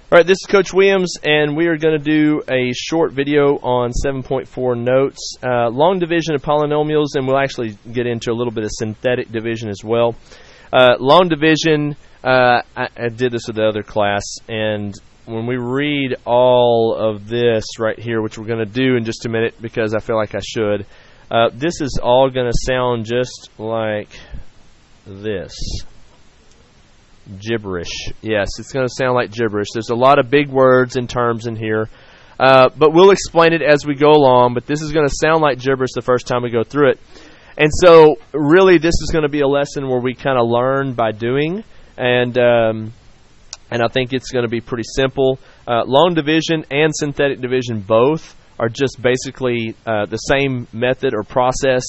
All right, this is Coach Williams, and we are going to do a short video on 7.4 notes, long division of polynomials, and we'll actually get into a little bit of synthetic division as well. Long division, I did this with the other class, and when we read all of this right here, which we're going to do in just a minute because I feel like I should, this is all going to sound just like this. Gibberish. Yes, it's going to sound like gibberish. There's a lot of big words and terms in here, but we'll explain it as we go along, but this is going to sound like gibberish the first time we go through it. And so, really, this is going to be a lesson where we kind of learn by doing, and I think it's going to be pretty simple. Long division and synthetic division both are just basically the same method or process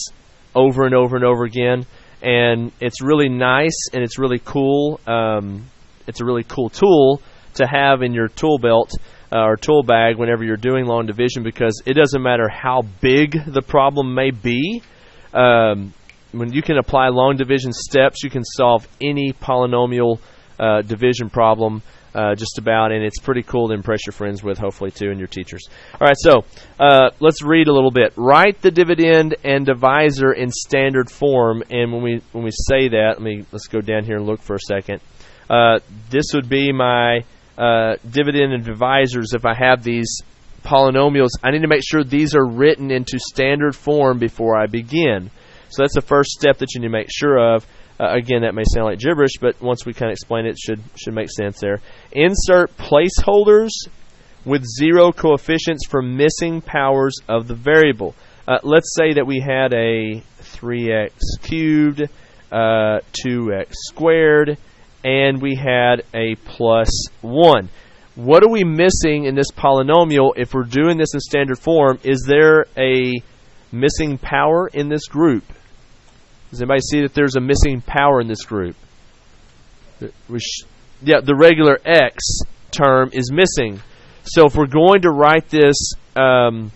over and over and over again. And it's really nice and it's really cool. It's a really cool tool to have in your tool belt or tool bag whenever you're doing long division, because it doesn't matter how big the problem may be. When you can apply long division steps, you can solve any polynomial division problem just about, and it's pretty cool to impress your friends with, hopefully, too, and your teachers. All right, so let's read a little bit. Write the dividend and divisor in standard form, and when we say that, let's go down here and look for a second. This would be my dividend and divisors. If I have these polynomials, I need to make sure these are written into standard form before I begin. So that's the first step that you need to make sure of. Again, that may sound like gibberish, but once we kind of explain it, it should make sense there. Insert placeholders with zero coefficients for missing powers of the variable. Let's say that we had a 3x cubed, 2x squared, and we had a plus 1. What are we missing in this polynomial if we're doing this in standard form? Is there a missing power in this group? Does anybody see that there's a missing power in this group? Yeah, the regular x term is missing. So if we're going to write this and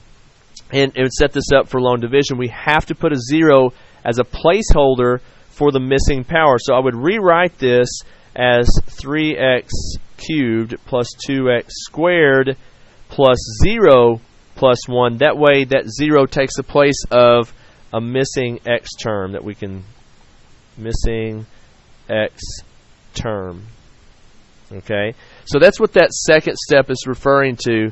set this up for long division, we have to put a 0 as a placeholder for the missing power. So I would rewrite this as 3x cubed plus 2x squared plus 0 plus 1. That way that 0 takes the place of a missing x term that we can missing x term. Okay, so that's what that second step is referring to.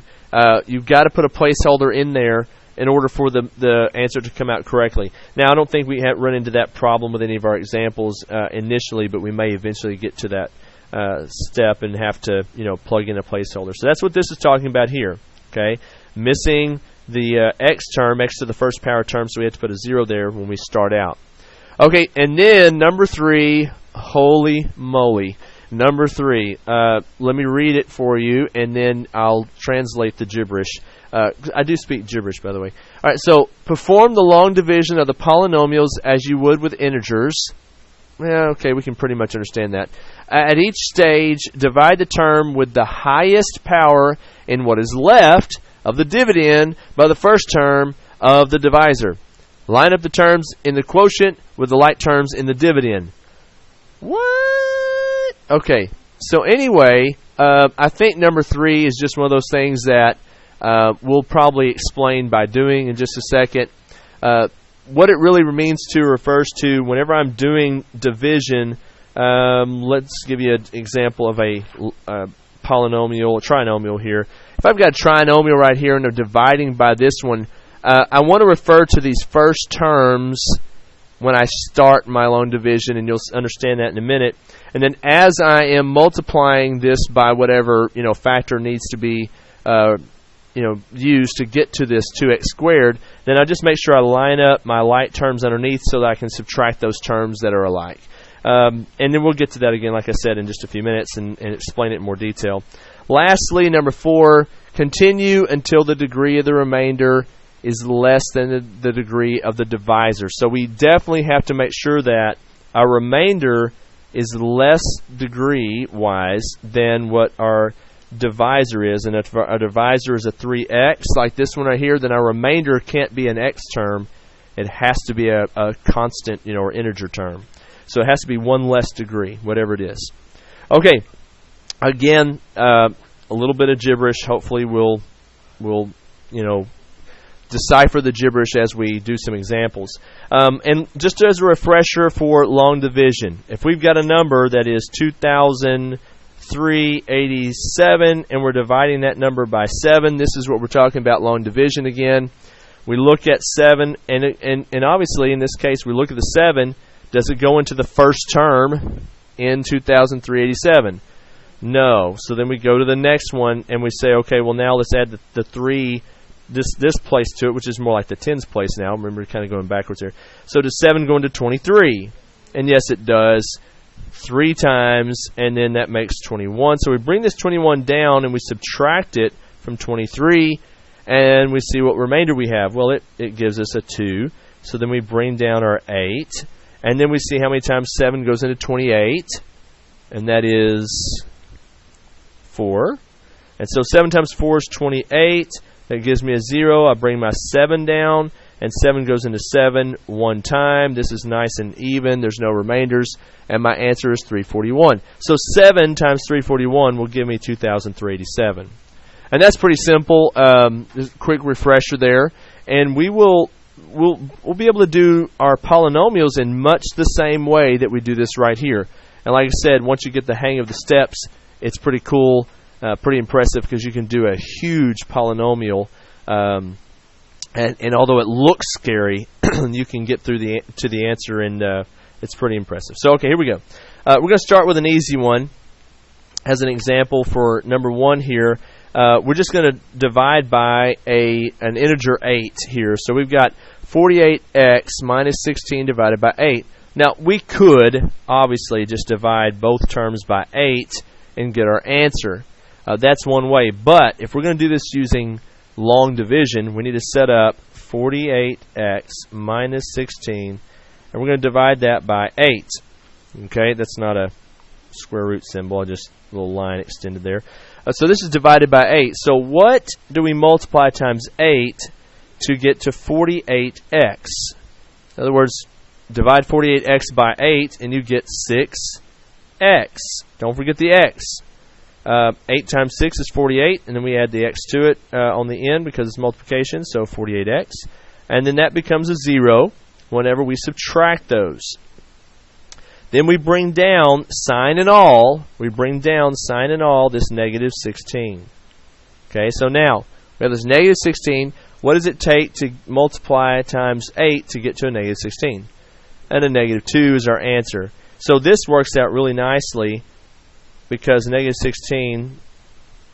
You've got to put a placeholder in there in order for the answer to come out correctly. Now, I don't think we have run into that problem with any of our examples initially, but we may eventually get to that step and have to plug in a placeholder. So that's what this is talking about here. Okay, missing the x term, x to the first power term, so we have to put a 0 there when we start out. Okay, and then number 3, holy moly. Number 3, let me read it for you, and then I'll translate the gibberish. I do speak gibberish, by the way. All right, so perform the long division of the polynomials as you would with integers. Well, okay, we can pretty much understand that. At each stage, divide the term with the highest power in what is left of the dividend by the first term of the divisor. Line up the terms in the quotient with the like terms in the dividend. What? Okay, so anyway, I think number 3 is just one of those things that we'll probably explain by doing in just a second. What it really means to refers to whenever I'm doing division. Let's give you an example of a polynomial, a trinomial here. If I've got a trinomial right here and they're dividing by this one, I want to refer to these first terms when I start my long division, and you'll understand that in a minute. And then as I am multiplying this by whatever factor needs to be used to get to this 2x squared, then I just make sure I line up my like terms underneath so that I can subtract those terms that are alike. And then we'll get to that again, like I said, in just a few minutes and explain it in more detail. Lastly, number 4, continue until the degree of the remainder is less than the degree of the divisor. So we definitely have to make sure that our remainder is less degree-wise than what our divisor is. And if our divisor is a 3x, like this one right here, then our remainder can't be an x term. It has to be a constant, or integer term. So it has to be one less degree, whatever it is. Okay, again, a little bit of gibberish. Hopefully we'll decipher the gibberish as we do some examples. And just as a refresher for long division, if we've got a number that is 2,387 and we're dividing that number by 7, this is what we're talking about, long division again. We look at 7, and obviously in this case we look at the 7. Does it go into the first term in 2,387? No. So then we go to the next one and we say, okay, well now let's add the 3, this place to it, which is more like the tens place now. Remember, kind of going backwards here. So does 7 go into 23? And yes, it does 3 times, and then that makes 21. So we bring this 21 down and we subtract it from 23, and we see what remainder we have. Well, it gives us a 2. So then we bring down our 8, and then we see how many times 7 goes into 28, and that is 4. And so 7 times 4 is 28. That gives me a 0. I bring my 7 down, and 7 goes into 7 one time. This is nice and even. There's no remainders, and my answer is 341. So 7 times 341 will give me 2,387. And that's pretty simple. Just a quick refresher there. And we'll be able to do our polynomials in much the same way that we do this right here. And like I said, once you get the hang of the steps, it's pretty cool. Pretty impressive because you can do a huge polynomial, and although it looks scary, you can get through to the answer, and it's pretty impressive. So okay, here we go. We're going to start with an easy one. As an example for number 1 here, we're just going to divide by an integer 8 here. So we've got 48x minus 16 divided by 8. Now we could obviously just divide both terms by 8 and get our answer. That's one way, but if we're going to do this using long division, we need to set up 48x minus 16, and we're going to divide that by 8. Okay, that's not a square root symbol, just a little line extended there. So this is divided by 8. So what do we multiply times 8 to get to 48x? In other words, divide 48x by 8, and you get 6x. Don't forget the x. 8 times 6 is 48, and then we add the x to it on the end because it's multiplication, so 48x. And then that becomes a 0 whenever we subtract those. Then we bring down sign and all. We bring down sign and all this negative 16. Okay, so now we have this negative 16. What does it take to multiply times 8 to get to a negative 16? And a negative 2 is our answer. So this works out really nicely, because negative 16,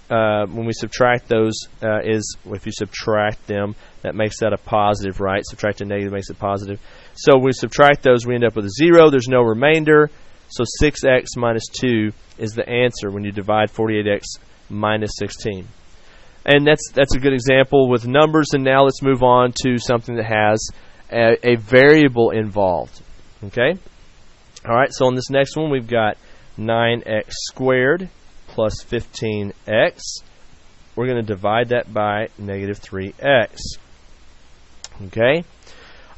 when we subtract those, if you subtract them, that makes that a positive, right? Subtract a negative makes it positive. So when we subtract those, we end up with a 0. There's no remainder. So 6x minus 2 is the answer when you divide 48x minus 16. And that's a good example with numbers. And now let's move on to something that has a variable involved. Okay? All right, so on this next one, we've got 9x squared plus 15x. We're going to divide that by negative 3x. Okay?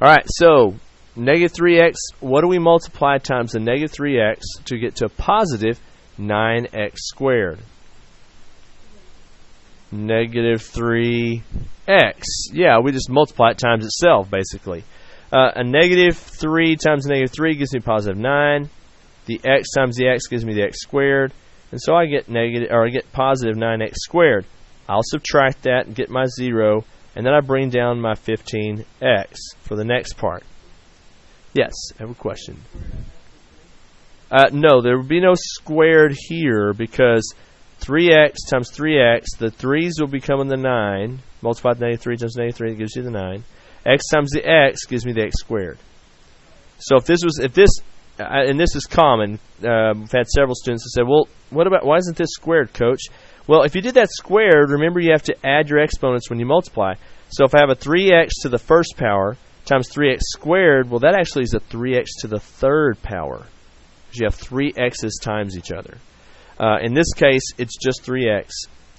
All right, so negative 3x, what do we multiply times the negative 3x to get to a positive 9x squared? Negative 3x. Yeah, we just multiply it times itself, basically. A negative 3 times negative 3 gives me positive 9. The x times the x gives me the x squared. And so I get positive 9x squared. I'll subtract that and get my 0. And then I bring down my 15x for the next part. Yes, I have a question. No, there would be no squared here because 3x times 3x, the 3's will become the 9. Multiply the negative 3 times negative 3, that gives you the 9. X times the x gives me the x squared. So if this, and this is common, we've had several students that say, well, why isn't this squared, coach? Well, if you did that squared, remember you have to add your exponents when you multiply. So if I have a 3x to the first power times 3x squared, well, that actually is a 3x to the third power. Because you have 3 x's times each other. In this case, it's just 3x.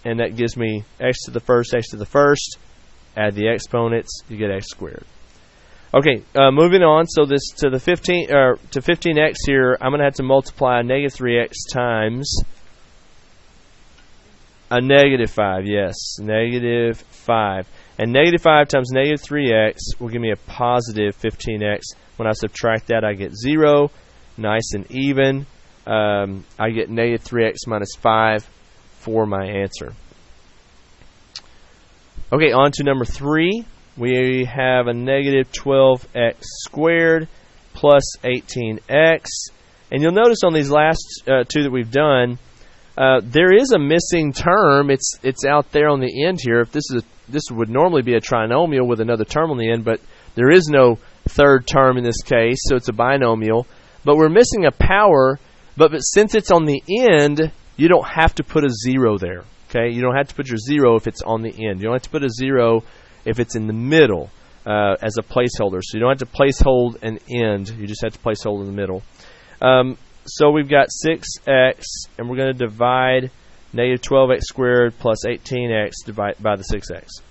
And that gives me x to the first, add the exponents, you get x squared. Okay, moving on. So this to 15x here, I'm going to have to multiply negative 3x times A negative 5, yes. Negative 5. And negative 5 times negative 3x will give me a positive 15x. When I subtract that, I get 0. Nice and even. I get negative 3x minus 5 for my answer. Okay, on to number 3. We have a negative 12x squared plus 18x. And you'll notice on these last two that we've done, there is a missing term. It's out there on the end here. If this would normally be a trinomial with another term on the end, but there is no third term in this case, so it's a binomial. But we're missing a power, but since it's on the end, you don't have to put a 0 there. Okay, you don't have to put your 0 if it's on the end. You don't have to put a 0 if it's in the middle as a placeholder. So you don't have to placehold an end. You just have to placehold in the middle. So we've got 6x, and we're going to divide negative 12x squared plus 18x divided by the 6x.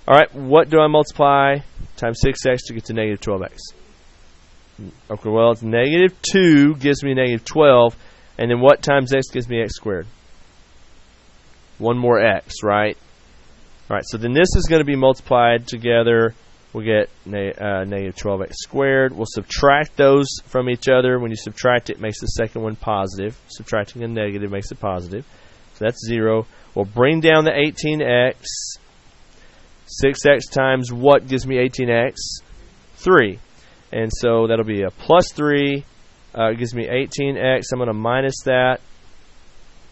All right, what do I multiply times 6x to get to negative 12x? Okay, well, it's negative 2 gives me negative 12, and then what times x gives me x squared? One more x, right? All right, so then this is going to be multiplied together. We'll get negative 12x squared. We'll subtract those from each other. When you subtract it, it makes the second one positive. Subtracting a negative makes it positive. So that's 0. We'll bring down the 18x. 6x times what gives me 18x? 3. And so that'll be a plus 3. It gives me 18x. I'm going to minus that.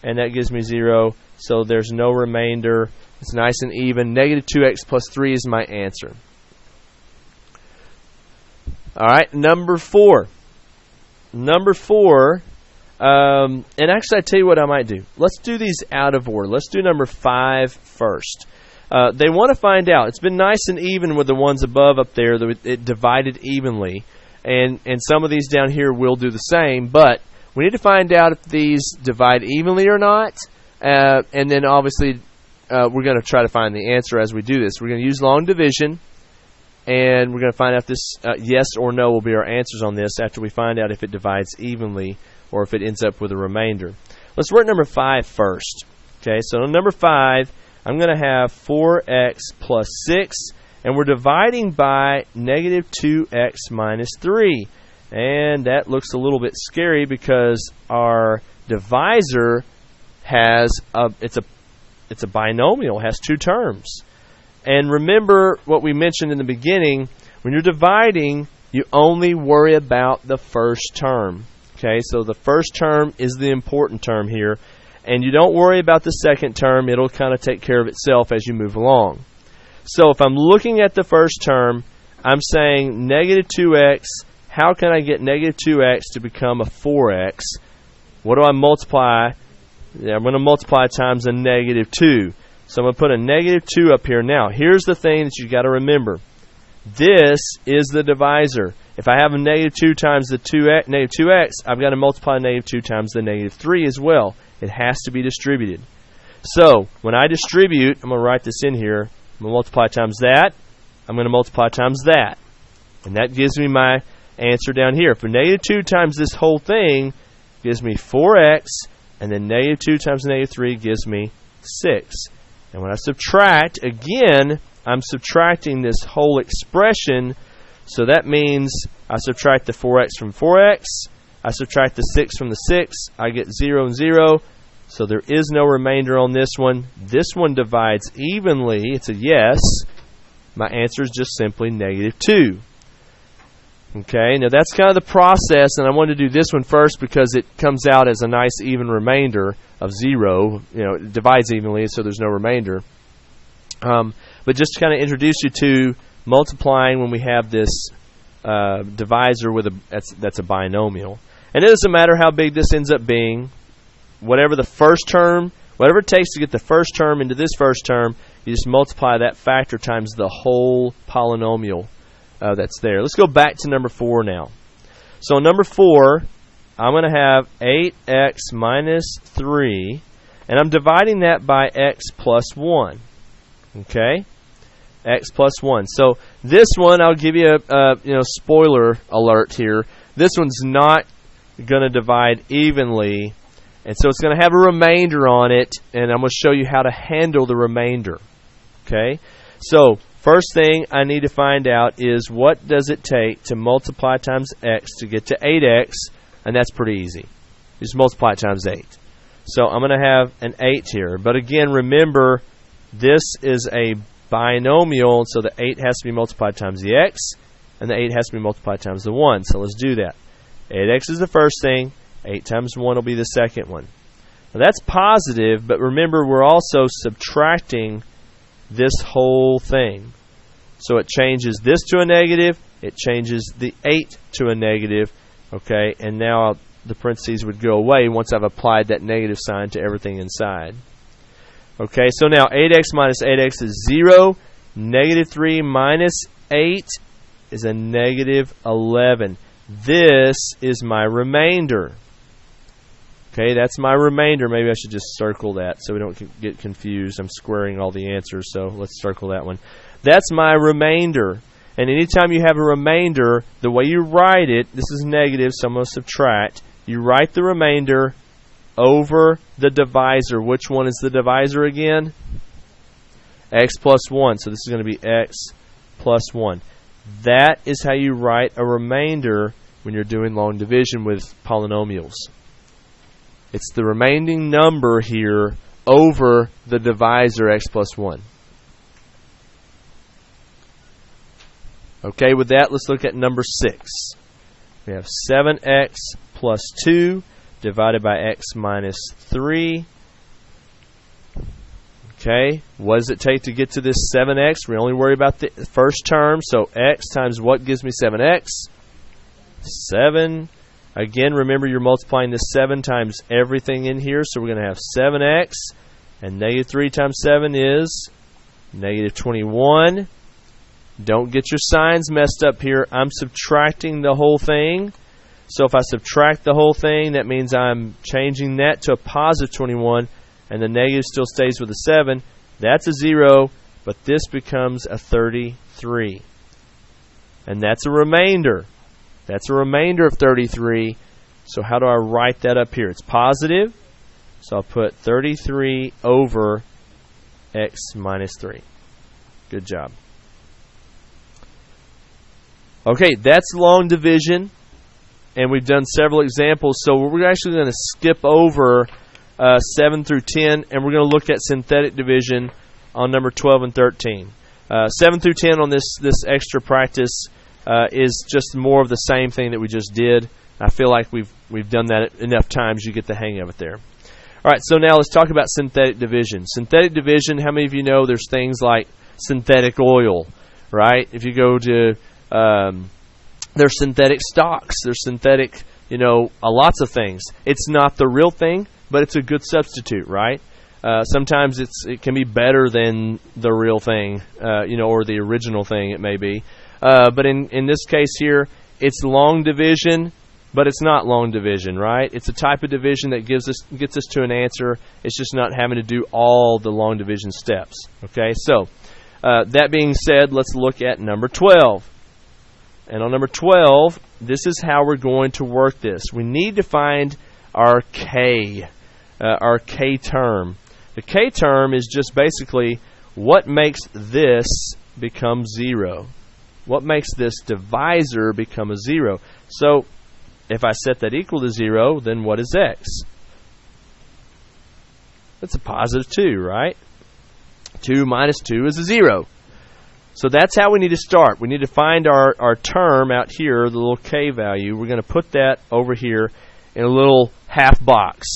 And that gives me 0. So there's no remainder. It's nice and even. Negative 2x plus 3 is my answer. All right, number 4. Number 4, and actually I tell you what I might do. Let's do these out of order. Let's do number 5 first. They want to find out. It's been nice and even with the ones above up there. It divided evenly. And some of these down here will do the same. But we need to find out if these divide evenly or not. And then obviously we're going to try to find the answer as we do this. We're going to use long division. And we're going to find out if this yes or no will be our answers on this after we find out if it divides evenly or if it ends up with a remainder. Let's work number 5 first. Okay, so on number 5, I'm going to have 4x plus 6, and we're dividing by negative 2x minus 3. And that looks a little bit scary because our divisor has it's a binomial, it has 2 terms. And remember what we mentioned in the beginning, when you're dividing, you only worry about the first term. Okay, so the first term is the important term here. And you don't worry about the second term. It'll kind of take care of itself as you move along. So if I'm looking at the first term, I'm saying negative 2x. How can I get negative 2x to become a 4x? What do I multiply? I'm going to multiply times a negative 2. So I'm going to put a negative 2 up here. Now, here's the thing that you've got to remember. This is the divisor. If I have a negative 2 times the negative 2x, I've got to multiply negative 2 times the negative 3 as well. It has to be distributed. So, when I distribute, I'm going to write this in here. I'm going to multiply times that. I'm going to multiply times that. And that gives me my answer down here. For negative 2 times this whole thing gives me 4x. And then negative 2 times negative 3 gives me 6. And when I subtract, again, I'm subtracting this whole expression. So that means I subtract the 4x from 4x. I subtract the 6 from the 6. I get 0 and 0. So there is no remainder on this one. This one divides evenly. It's a yes. My answer is just simply negative 2. Okay, now that's kind of the process, and I wanted to do this one first because it comes out as a nice even remainder of 0. You know, it divides evenly, so there's no remainder. But just to kind of introduce you to multiplying when we have this divisor with that's a binomial. And it doesn't matter how big this ends up being. Whatever the first term, whatever it takes to get the first term into this first term, you just multiply that factor times the whole polynomial that's there. Let's go back to number 4 now. So number 4, I'm going to have 8x minus 3, and I'm dividing that by x plus 1. Okay? X plus 1. So this one, I'll give you a spoiler alert here. This one's not going to divide evenly, And so it's going to have a remainder on it, and I'm going to show you how to handle the remainder. Okay? So, first thing I need to find out is what does it take to multiply times x to get to 8x, and that's pretty easy. Just multiply it times 8. So I'm going to have an 8 here. But again, remember, this is a binomial, so the 8 has to be multiplied times the x, and the 8 has to be multiplied times the 1. So let's do that. 8x is the first thing. 8 times 1 will be the second one. Now that's positive, but remember, we're also subtracting this whole thing. So it changes this to a negative, it changes the 8 to a negative, okay, and now the parentheses would go away once I've applied that negative sign to everything inside. Okay, so now 8x minus 8x is 0. Negative 3 minus 8 is a negative 11. This is my remainder. Okay, that's my remainder. Maybe I should just circle that so we don't get confused. I'm squaring all the answers, so let's circle that one. That's my remainder. And anytime you have a remainder, the way you write it, this is negative, so I'm going to subtract. You write the remainder over the divisor. Which one is the divisor again? X plus 1. So this is going to be x plus 1. That is how you write a remainder when you're doing long division with polynomials. It's the remaining number here over the divisor x plus 1. Okay, with that, let's look at number 6. We have 7x plus 2 divided by x minus 3. Okay, what does it take to get to this 7x? We only worry about the first term, so x times what gives me 7x? 7. Again, remember you're multiplying this 7 times everything in here, so we're going to have 7x, and negative 3 times 7 is negative 21. Don't get your signs messed up here. I'm subtracting the whole thing. So if I subtract the whole thing, that means I'm changing that to a positive 21, and the negative still stays with a 7. That's a 0, but this becomes a 33. And that's a remainder. That's a remainder of 33. So how do I write that up here? It's positive, so I'll put 33 over x minus 3. Good job. Okay, that's long division, and we've done several examples, so we're actually going to skip over 7 through 10, and we're going to look at synthetic division on number 12 and 13. 7 through 10 on this extra practice is just more of the same thing that we just did. I feel like we've done that enough times you get the hang of it there. All right, so now let's talk about synthetic division. Synthetic division, how many of you know there's things like synthetic oil, right? If you go to there's synthetic stocks, there's synthetic, lots of things. It's not the real thing, but it's a good substitute, right? Sometimes it can be better than the real thing, or the original thing it may be. But in this case here, it's long division, but it's not long division, right? It's a type of division that gets us to an answer. It's just not having to do all the long division steps. Okay, so that being said, let's look at number 12. And on number 12, this is how we're going to work this. We need to find our k term. The k term is just basically what makes this become 0. What makes this divisor become a 0? So if I set that equal to 0, then what is x? That's a positive 2, right? 2 minus 2 is a 0. So that's how we need to start. We need to find our term out here, the little k value. We're going to put that over here in a little half box.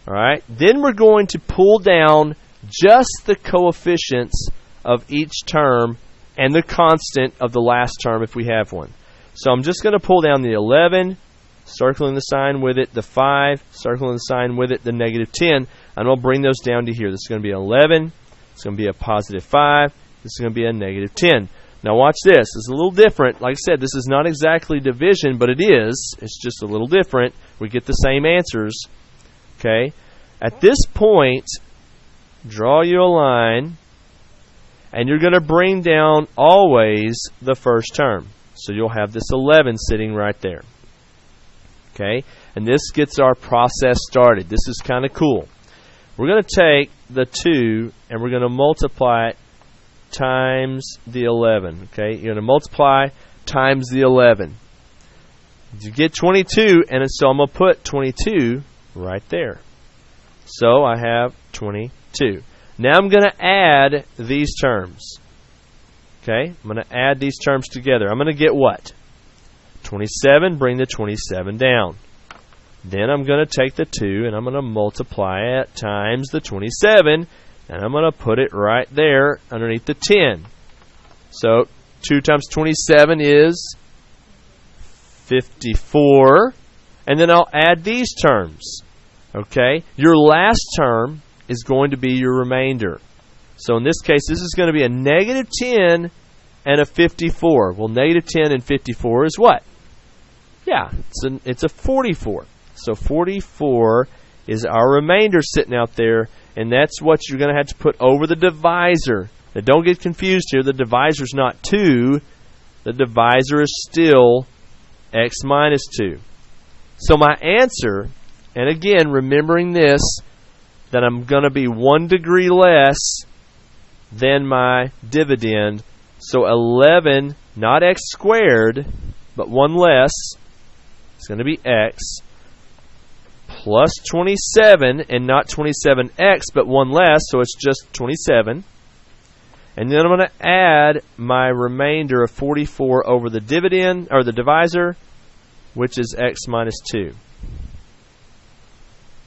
All right. Then we're going to pull down just the coefficients of each term and the constant of the last term if we have one. So I'm just going to pull down the 11, circling the sign with it, the 5, circling the sign with it, the negative 10, and I'll bring those down to here. This is going to be 11. It's going to be a positive 5. This is going to be a negative 10. Now watch this. This is a little different. Like I said, this is not exactly division, but it is. It's just a little different. We get the same answers. Okay. At this point, draw you a line, and you're going to bring down always the first term. So you'll have this 11 sitting right there. Okay, and this gets our process started. This is kind of cool. We're going to take the 2 and we're going to multiply it times the 11. Okay, you're going to multiply times the 11. You get 22, and so I'm going to put 22 right there. So I have 22. Now I'm going to add these terms. Okay, I'm going to add these terms together. I'm going to get what? 27, bring the 27 down. Then I'm going to take the 2 and I'm going to multiply it times the 27, and I'm going to put it right there underneath the 10. So 2 times 27 is 54. And then I'll add these terms. Okay? Your last term is going to be your remainder. So in this case, this is going to be a negative 10 and a 54. Well, negative 10 and 54 is what? Yeah, it's a 44. So 44 is our remainder sitting out there, and that's what you're going to have to put over the divisor. Now, don't get confused here. The divisor is not 2. The divisor is still x minus 2. So my answer, and again, remembering this, that I'm going to be 1 degree less than my dividend. So 11, not x squared, but 1 less, it's going to be x, plus 27, and not 27x, but 1 less, so it's just 27. And then I'm going to add my remainder of 44 over the dividend, or the divisor, which is x minus 2.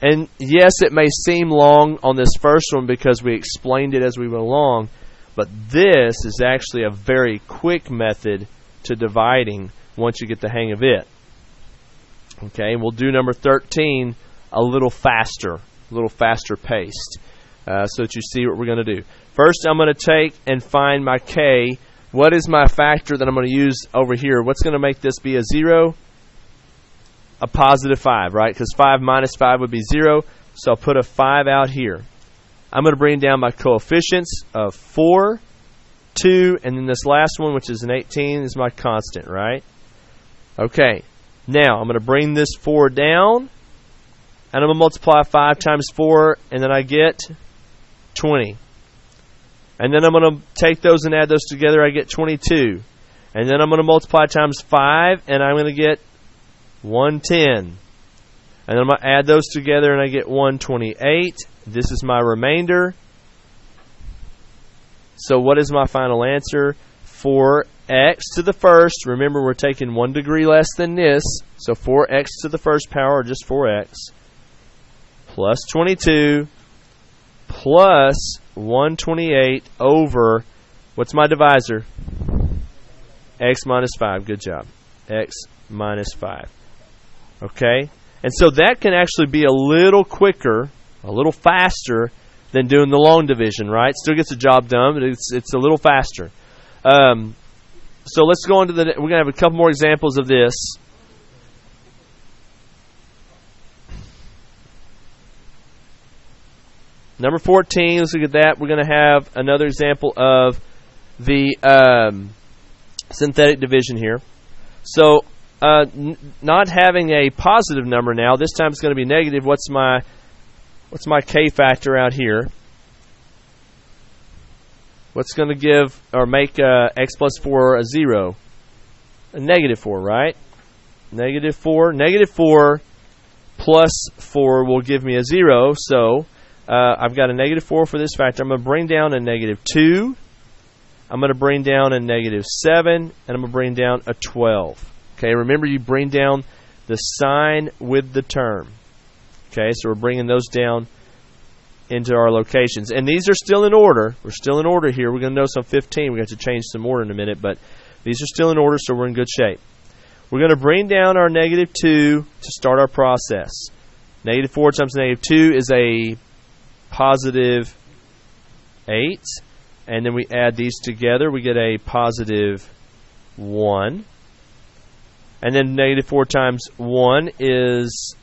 And yes, it may seem long on this first one because we explained it as we went along, but this is actually a very quick method to dividing once you get the hang of it. Okay, and we'll do number 13 a little faster paced, so that you see what we're going to do. First, I'm going to take and find my k. What is my factor that I'm going to use over here? What's going to make this be a 0? A positive 5, right? Because 5 minus 5 would be 0, so I'll put a 5 out here. I'm going to bring down my coefficients of 4, 2, and then this last one, which is an 18, is my constant, right? Okay. Now, I'm going to bring this 4 down, and I'm going to multiply 5 times 4, and then I get 20. And then I'm going to take those and add those together, I get 22. And then I'm going to multiply times 5, and I'm going to get 110. And then I'm going to add those together, and I get 128. This is my remainder. So what is my final answer? 4x to the first. Remember, we're taking 1 degree less than this. So 4x to the first power, or just 4x, plus 22, plus 128 over, what's my divisor? X minus 5. Good job. X minus 5. Okay? And so that can actually be a little quicker, a little faster than doing the long division, right? Still gets the job done, but it's a little faster. So let's go on to we're going to have a couple more examples of this. Number 14, let's look at that. We're going to have another example of the synthetic division here. So not having a positive number now, this time it's going to be negative. What's my k factor out here? What's going to give or make x plus 4 a 0? A negative 4, right? Negative 4. Negative 4 plus 4 will give me a 0. So I've got a negative 4 for this factor. I'm going to bring down a negative 2. I'm going to bring down a negative 7. And I'm going to bring down a 12. Okay, remember you bring down the sign with the term. Okay, so we're bringing those down into our locations. And these are still in order. We're still in order here. We're going to notice on 15. We're going to have to change some order in a minute, but these are still in order, so we're in good shape. We're going to bring down our negative 2 to start our process. Negative 4 times negative 2 is a positive 8. And then we add these together. We get a positive 1. And then negative 4 times 1 is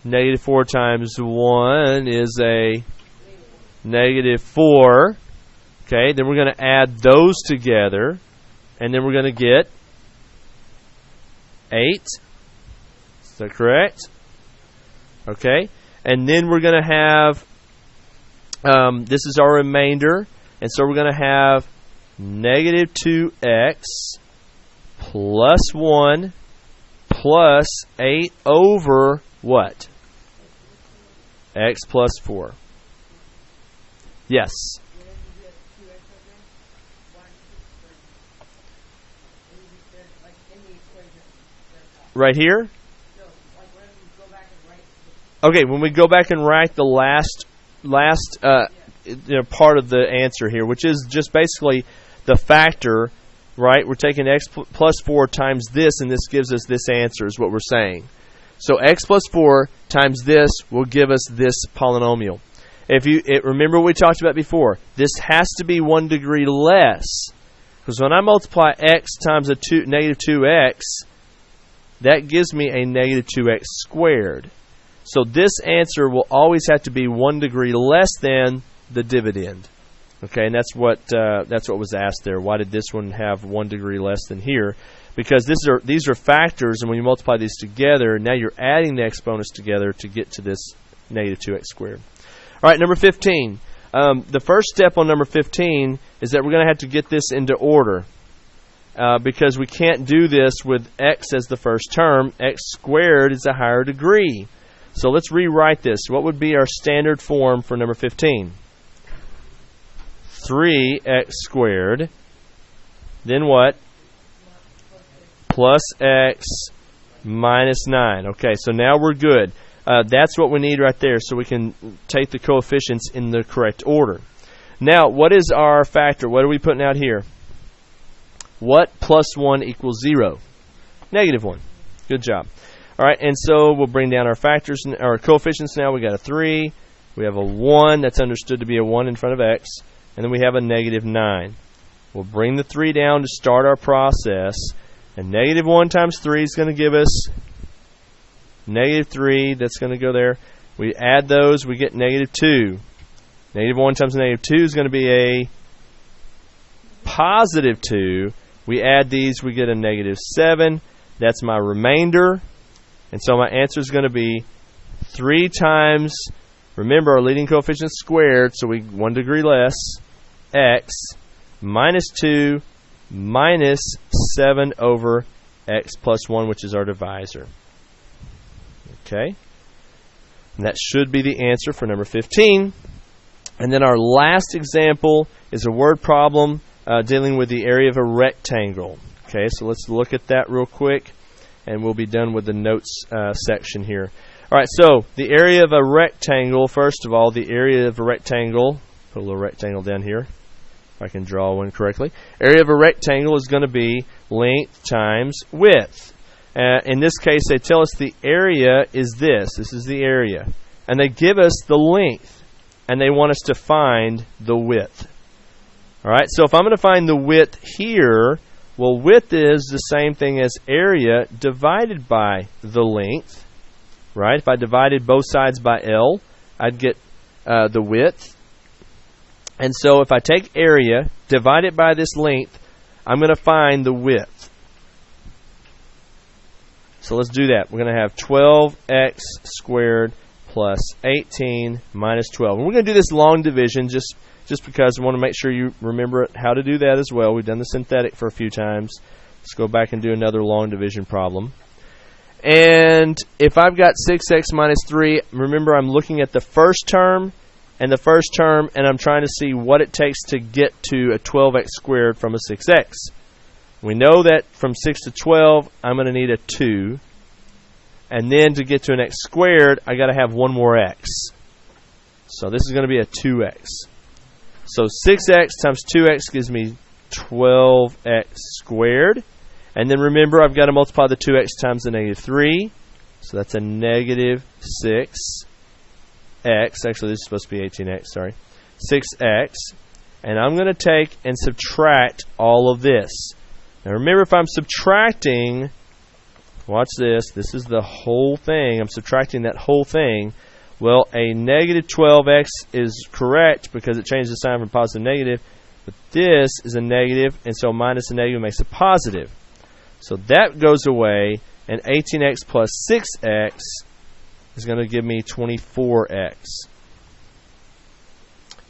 negative 4 times 1 is a negative 4. Okay, then we're going to add those together, and then we're going to get 8. Is that correct? Okay. And then we're going to have, this is our remainder. And so we're going to have negative 2x plus 1 plus 8 over what? X plus 4. Yes. Right here? Okay, when we go back and write the last part of the answer here, which is just basically the factor, right? We're taking x plus 4 times this, and this gives us this answer is what we're saying. So x plus 4 times this will give us this polynomial. Remember what we talked about before. This has to be 1 degree less, because when I multiply x times negative 2x, that gives me a negative 2x squared. So this answer will always have to be 1 degree less than the dividend. Okay, and that's what was asked there. Why did this one have 1 degree less than here? Because these are factors, and when you multiply these together, now you're adding the exponents together to get to this negative 2x squared. All right, number 15. The first step on number 15 is that we're going to have to get this into order. Because we can't do this with x as the first term. X squared is a higher degree. So let's rewrite this. What would be our standard form for number 15? 3x squared. Then what? Plus x minus 9. Okay, so now we're good. That's what we need right there, so we can take the coefficients in the correct order. Now, what is our factor? What are we putting out here? What plus 1 equals 0? Negative 1. Good job. All right, and so we'll bring down our factors, our coefficients now. We got a 3. We have a 1. That's understood to be a 1 in front of x. And then we have a negative 9. We'll bring the 3 down to start our process. And negative 1 times 3 is going to give us negative 3. That's going to go there. We add those. We get negative 2. Negative 1 times negative 2 is going to be a positive 2. We add these, we get a negative 7. That's my remainder. And so my answer is going to be 3 times, remember our leading coefficient squared, so 1 degree less, x minus 2 minus 7 over x plus 1, which is our divisor. Okay? And that should be the answer for number 15. And then our last example is a word problem dealing with the area of a rectangle. Okay, so let's look at that real quick, and we'll be done with the notes section here. All right, so the area of a rectangle, first of all, the area of a rectangle, put a little rectangle down here, if I can draw one correctly. Area of a rectangle is going to be length times width. In this case, they tell us the area is this. This is the area. And they give us the length, and they want us to find the width. All right, so if I'm going to find the width here, well, width is the same thing as area divided by the length, right? If I divided both sides by L, I'd get the width. And so if I take area, divide it by this length, I'm going to find the width. So let's do that. We're going to have 12x squared plus 18 minus 12. And we're going to do this long division just because I want to make sure you remember how to do that as well. We've done the synthetic for a few times. Let's go back and do another long division problem. And if I've got 6x minus 3, remember I'm looking at the first term, and I'm trying to see what it takes to get to a 12x squared from a 6x. We know that from 6 to 12, I'm going to need a 2. And then to get to an x squared, I got to have one more x. So this is going to be a 2x. So 6x times 2x gives me 12x squared. And then remember, I've got to multiply the 2x times the negative 3. So that's a negative 6x. Actually, this is supposed to be 18x, sorry. 6x. And I'm going to take and subtract all of this. Now remember, if I'm subtracting, watch this. This is the whole thing. I'm subtracting that whole thing. Well, a negative 12x is correct because it changed the sign from positive to negative. But this is a negative, and so minus a negative makes a positive. So that goes away, And 18x plus 6x is going to give me 24x.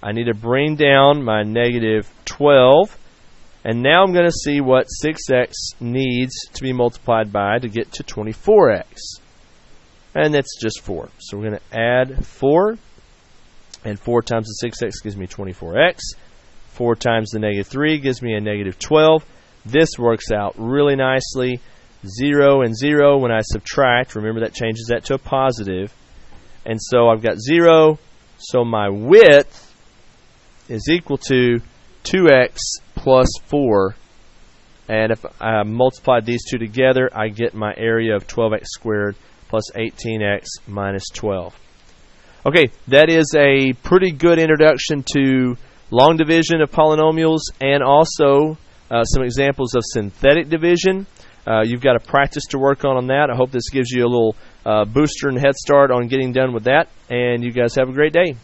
I need to bring down my negative 12. And now I'm going to see what 6x needs to be multiplied by to get to 24x. And that's just 4. So we're going to add 4. And 4 times the 6x gives me 24x. 4 times the negative 3 gives me a negative 12. This works out really nicely. 0 and 0 when I subtract. Remember that changes that to a positive. And so I've got 0. So my width is equal to 2x plus 4. And if I multiply these two together, I get my area of 12x squared plus 18x minus 12. Okay, that is a pretty good introduction to long division of polynomials and also some examples of synthetic division. You've got a practice to work on that. I hope this gives you a little booster and head start on getting done with that. And you guys have a great day.